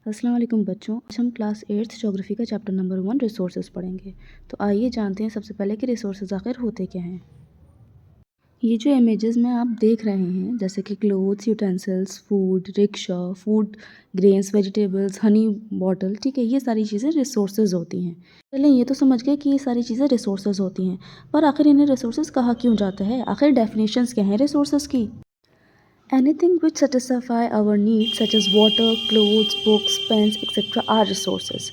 अस्सलाम वालेकुम बच्चों, आज हम क्लास 8th ज्योग्राफी का चैप्टर नंबर 1 रिसोर्सेज पढ़ेंगे। तो आइए जानते हैं सबसे पहले कि रिसोर्सेज आखिर होते क्या हैं। ये जो इमेजेस में आप देख रहे हैं जैसे कि clothes, utensils, food, rickshaw, food grains, vegetables, Honey bottle, ठीक है, ये सारी चीज़ें रिसोर्सेज होती हैं। चलिए ये तो समझ गए कि ये सारी चीज़ें रिसोर्सेज होती हैं, पर आखिर इन्हें रिसोर्सेज कहा क्यों जाता है? आखिर डेफिनेशंस क्या हैं रिसोर्सेज की? Anything which satisfy our needs such as water, clothes, books, pens, etc. are resources.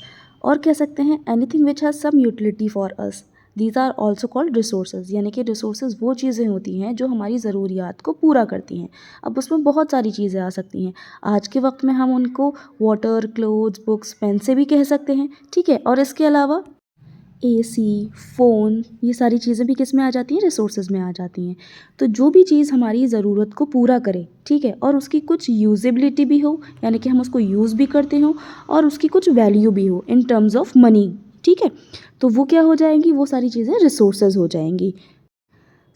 और कह सकते हैं anything which has some utility for us. These are also called resources. यानी कि resources वो चीज़ें होती हैं जो हमारी ज़रूरियात को पूरा करती हैं। अब उसमें बहुत सारी चीज़ें आ सकती हैं। आज के वक्त में हम उनको water, clothes, books, pen से भी कह सकते हैं, ठीक है। और इसके अलावा एसी, फ़ोन, ये सारी चीज़ें भी किस में आ जाती हैं? रिसोर्सेज में आ जाती हैं। तो जो भी चीज़ हमारी ज़रूरत को पूरा करे, ठीक है, और उसकी कुछ यूजेबिलिटी भी हो, यानी कि हम उसको यूज़ भी करते हो और उसकी कुछ वैल्यू भी हो इन टर्म्स ऑफ मनी, ठीक है, तो वो क्या हो जाएंगी? वो सारी चीज़ें रिसोर्सेज हो जाएंगी।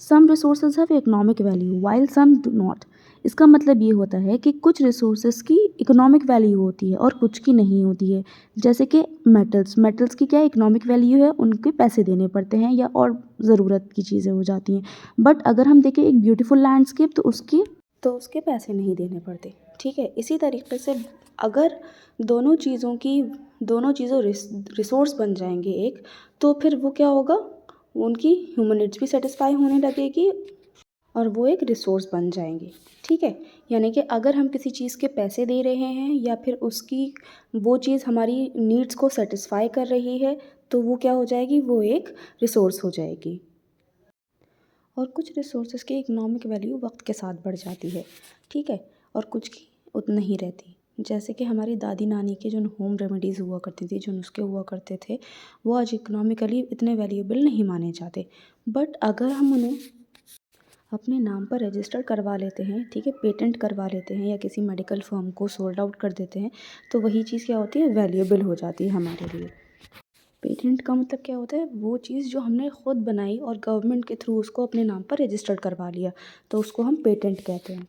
Some resources have economic value while some do not. इसका मतलब ये होता है कि कुछ रिसोर्सेज की इकोनॉमिक वैल्यू होती है और कुछ की नहीं होती है। जैसे कि मेटल्स की क्या इकोनॉमिक वैल्यू है, उनके पैसे देने पड़ते हैं या और ज़रूरत की चीज़ें हो जाती हैं। बट अगर हम देखें एक ब्यूटीफुल लैंडस्केप तो उसके पैसे नहीं देने पड़ते, ठीक है। इसी तरीके से अगर दोनों चीज़ों रिसोर्स बन जाएंगे एक, तो फिर वो क्या होगा? उनकी ह्यूमन नीड्स भी सेटिस्फाई होने लगेगी और वो एक रिसोर्स बन जाएंगी, ठीक है। यानी कि अगर हम किसी चीज़ के पैसे दे रहे हैं या फिर वो चीज़ हमारी नीड्स को सेटिस्फाई कर रही है, तो वो क्या हो जाएगी? वो एक रिसोर्स हो जाएगी। और कुछ रिसोर्सेज की इकोनॉमिक वैल्यू वक्त के साथ बढ़ जाती है, ठीक है, और कुछ की उतना ही रहती। जैसे कि हमारी दादी नानी के जो होम रेमेडीज़ हुआ करती थी, जो नुस्खे हुआ करते थे, वो आज इकोनॉमिकली इतने वैल्यूएबल नहीं माने जाते। बट अगर हम उन्हें अपने नाम पर रजिस्टर करवा लेते हैं, ठीक है, पेटेंट करवा लेते हैं या किसी मेडिकल फर्म को सोल्ड आउट कर देते हैं, तो वही चीज़ क्या होती है? वैल्यूएबल हो जाती है हमारे लिए। पेटेंट का मतलब क्या होता है? वो चीज़ जो हमने खुद बनाई और गवर्नमेंट के थ्रू उसको अपने नाम पर रजिस्टर्ड करवा लिया, तो उसको हम पेटेंट कहते हैं।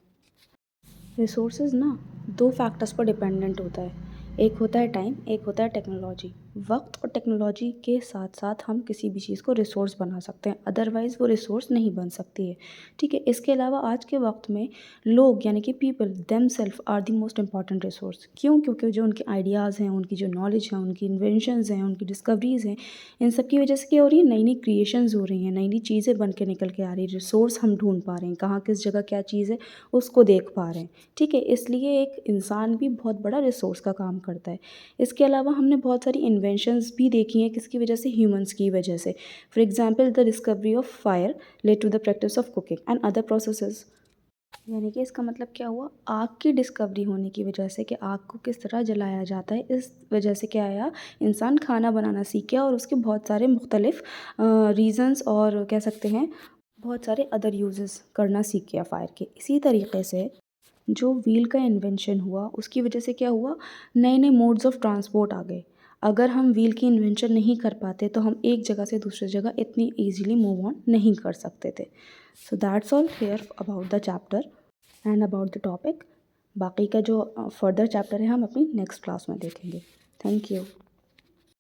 रिसोर्सेज ना दो फैक्टर्स पर डिपेंडेंट होता है। एक होता है टाइम, एक होता है टेक्नोलॉजी। वक्त और टेक्नोलॉजी के साथ साथ हम किसी भी चीज़ को रिसोर्स बना सकते हैं, अदरवाइज़ वो रिसोर्स नहीं बन सकती है, ठीक है। इसके अलावा आज के वक्त में लोग यानी कि people themselves are the most important resource. क्यों? क्योंकि जो उनके आइडियाज़ हैं, उनकी जो नॉलेज है, उनकी इन्वेंशंस हैं, उनकी डिस्कवरीज़ हैं, इन सब की वजह से क्या हो रही है? नई नई क्रिएशंस हो रही हैं, नई नई चीज़ें बन के निकल के आ रही है। रिसोर्स हम ढूंढ पा रहे हैं, कहाँ किस जगह क्या चीज़ है उसको देख पा रहे हैं, ठीक है। इसलिए एक इंसान भी बहुत बड़ा रिसोर्स का काम करता है। इसके अलावा हमने बहुत सारी इन्वेंशंस भी देखी हैं, किसकी वजह से? ह्यूमंस की वजह से। For example the discovery of fire led to the practice of cooking and other processes. यानी कि इसका मतलब क्या हुआ? आग की डिस्कवरी होने की वजह से कि आग को किस तरह जलाया जाता है, इस वजह से क्या आया? इंसान खाना बनाना सीख गया और उसके बहुत सारे मुख्तलिफ रीज़न्स और कह सकते हैं बहुत सारे अदर यूजेस करना सीख गया फायर के। इसी तरीके से जो व्हील का इन्वेंशन हुआ उसकी वजह से क्या हुआ? नए नए मोड्स ऑफ ट्रांसपोर्ट आ गए। अगर हम व्हील की इन्वेंशन नहीं कर पाते तो हम एक जगह से दूसरी जगह इतनी ईजिली मूव ऑन नहीं कर सकते थे। So that's all here about the chapter and about the topic. बाकी का जो फर्दर चैप्टर है हम अपनी नेक्स्ट क्लास में देखेंगे। Thank you.